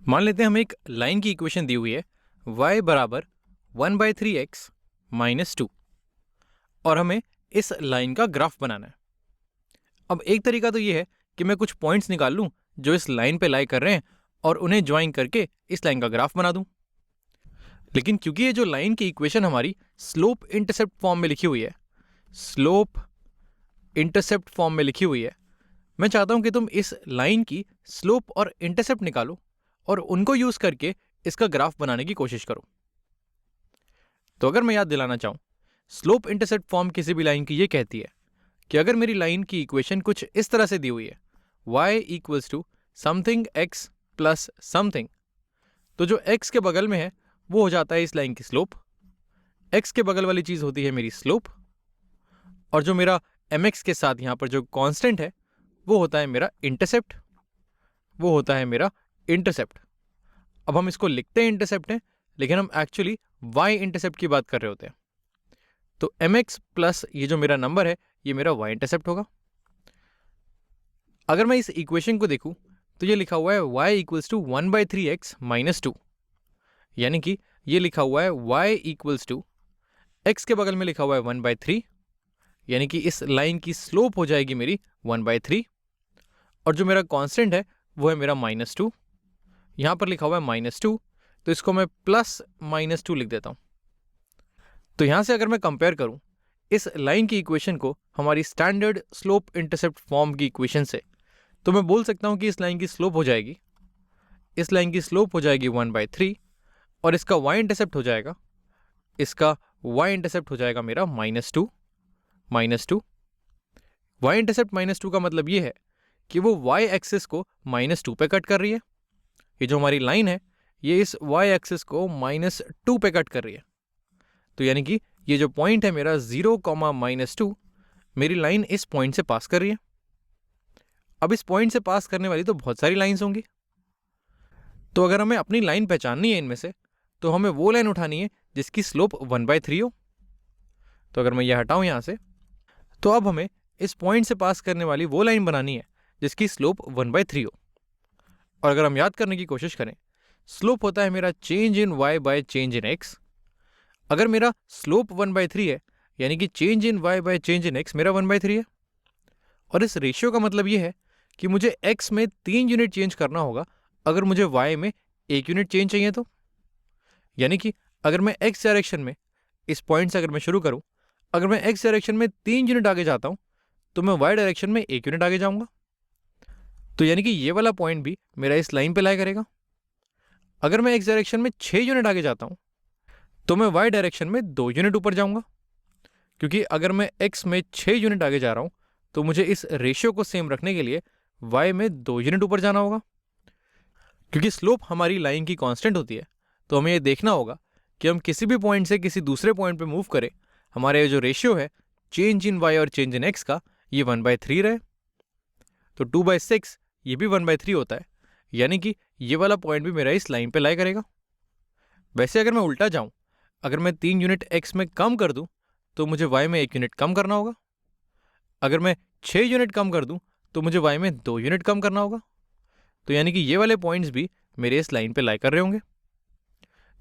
मान लेते हैं हमें एक लाइन की इक्वेशन दी हुई है y बराबर 1/3x माइनस 2 और हमें इस लाइन का ग्राफ बनाना है। अब एक तरीका तो ये है कि मैं कुछ पॉइंट्स निकाल लूँ जो इस लाइन पे लाई कर रहे हैं और उन्हें ज्वाइन करके इस लाइन का ग्राफ बना दूँ। लेकिन क्योंकि ये जो लाइन की इक्वेशन हमारी स्लोप इंटरसेप्ट फॉर्म में लिखी हुई है, मैं चाहता हूँ कि तुम इस लाइन की स्लोप और इंटरसेप्ट निकालो और उनको यूज करके इसका ग्राफ बनाने की कोशिश करो। तो अगर मैं याद दिलाना चाहूँ, स्लोप इंटरसेप्ट फॉर्म किसी भी लाइन की ये कहती है कि अगर मेरी लाइन की इक्वेशन कुछ इस तरह से दी हुई है, y equals to something x plus something, तो जो x के बगल में है वो हो जाता है इस लाइन की स्लोप, x के बगल वाली चीज होती है मेरी स्लोप, और जो मेरा mx के साथ यहाँ पर जो कांस्टेंट है वो होता है मेरा इंटरसेप्ट, अब हम इसको लिखते हैं इंटरसेप्ट है, लेकिन हम एक्चुअली y इंटरसेप्ट की बात कर रहे होते हैं। तो mx प्लस ये जो मेरा नंबर है ये मेरा y इंटरसेप्ट होगा। अगर मैं इस इक्वेशन को देखूं तो ये लिखा हुआ है y equals to 1/3x minus 2, यानी कि ये लिखा हुआ है y इक्वल्स टू x के बगल में लिखा हुआ है 1/3, यानी कि इस लाइन की स्लोप हो जाएगी मेरी 1/3, और जो मेरा कांस्टेंट है वो है मेरा -2। यहां पर लिखा हुआ है -2, तो इसको मैं प्लस -2 लिख देता हूं। तो यहां से अगर मैं कंपेयर करूं इस लाइन की इक्वेशन को हमारी स्टैंडर्ड स्लोप इंटरसेप्ट फॉर्म की इक्वेशन से, तो मैं बोल सकता हूं कि इस लाइन की स्लोप हो जाएगी 1/3, और इसका y इंटरसेप्ट हो जाएगा मेरा -2। y इंटरसेप्ट -2 का मतलब ये है कि वो y एक्सिस को -2 पे कट कर रही है। ये जो हमारी लाइन है ये इस y एक्सिस को -2 पे कट कर रही है। तो यानी कि ये जो पॉइंट है मेरा 0, -2, मेरी लाइन इस पॉइंट से पास कर रही है। अब इस पॉइंट से पास करने वाली तो बहुत सारी लाइंस होंगी, तो अगर हमें अपनी लाइन पहचाननी है इनमें से, तो हमें वो लाइन उठानी है जिसकी स्लोप 1/3 हो। तो अगर मैं ये हटाऊं यहां से, तो अब हमें इस पॉइंट से पास करने वाली वो लाइन बनानी है जिसकी स्लोप 1/3 हो। और अगर हम याद करने की कोशिश करें, स्लोप होता है मेरा change in y by change in x। अगर मेरा स्लोप 1/3 है, यानी कि change in y by change in x मेरा 1/3 है, और इस रेशियो का मतलब ये है कि मुझे x में 3 यूनिट चेंज करना होगा अगर मुझे y में 1 यूनिट चेंज चाहिए तो। यानी कि अगर मैं x डायरेक्शन में, इस पॉइंट से अगर मैं शुरू करूं, अगर मैं x डायरेक्शन में 3 यूनिट आगे जाता हूं तो मैं y डायरेक्शन में 1 यूनिट आगे जाऊंगा। तो यानी कि ये वाला पॉइंट भी मेरा इस लाइन पे लाई करेगा। अगर मैं x डायरेक्शन में 6 यूनिट आगे जाता हूं तो मैं y डायरेक्शन में 2 यूनिट ऊपर जाऊंगा, क्योंकि अगर मैं x में 6 यूनिट आगे जा रहा हूं तो मुझे इस रेशियो को सेम रखने के लिए y में 2 यूनिट ऊपर जाना होगा। क्योंकि स्लोप हमारी लाइन की कांस्टेंट होती है, तो हमें ये देखना होगा कि हम किसी भी पॉइंट से किसी दूसरे पॉइंट पे मूव करें, हमारे जो रेशियो है चेंज इन y और चेंज इन x का, ये 1/3 रहे। तो 2/6 ये भी 1/3 होता है, यानी कि ये वाला पॉइंट भी मेरा इस लाइन पे लाई करेगा। वैसे अगर मैं उल्टा जाऊं, अगर मैं 3 यूनिट x में कम कर दूं तो मुझे y में 1 यूनिट कम करना होगा। अगर मैं 6 यूनिट कम कर दूं तो मुझे y में 2 यूनिट कम करना होगा। तो यानी कि ये वाले पॉइंट्स भी मेरे इस लाइन पे लाई कर रहे होंगे।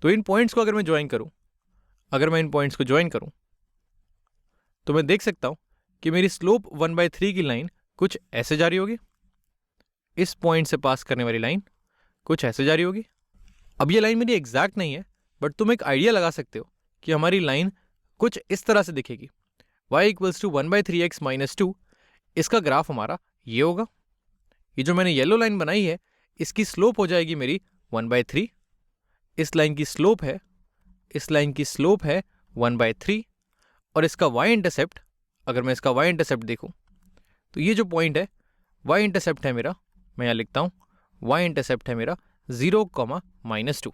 तो इन पॉइंट्स को अगर मैं ज्वाइन करूं, तो मैं देख सकता हूं कि मेरी स्लोप 1/3 की लाइन कुछ ऐसे जा रही होगी, इस पॉइंट से पास करने वाली लाइन कुछ ऐसे जा रही होगी। अब ये लाइन मेरी एग्जैक्ट नहीं है, बट तुम एक आइडिया लगा सकते हो कि हमारी लाइन कुछ इस तरह से दिखेगी। y equals to 1/3x minus 2, इसका ग्राफ हमारा ये होगा। ये जो मैंने येलो लाइन बनाई है इसकी स्लोप हो जाएगी मेरी 1/3, इस लाइन की स्लोप है 1/3, और इसका y इंटरसेप्ट, अगर मैं इसका y इंटरसेप्ट देखूं तो ये जो पॉइंट है y इंटरसेप्ट है मेरा, मैं यहाँ लिखता हूँ y इंटरसेप्ट है मेरा 0, -2।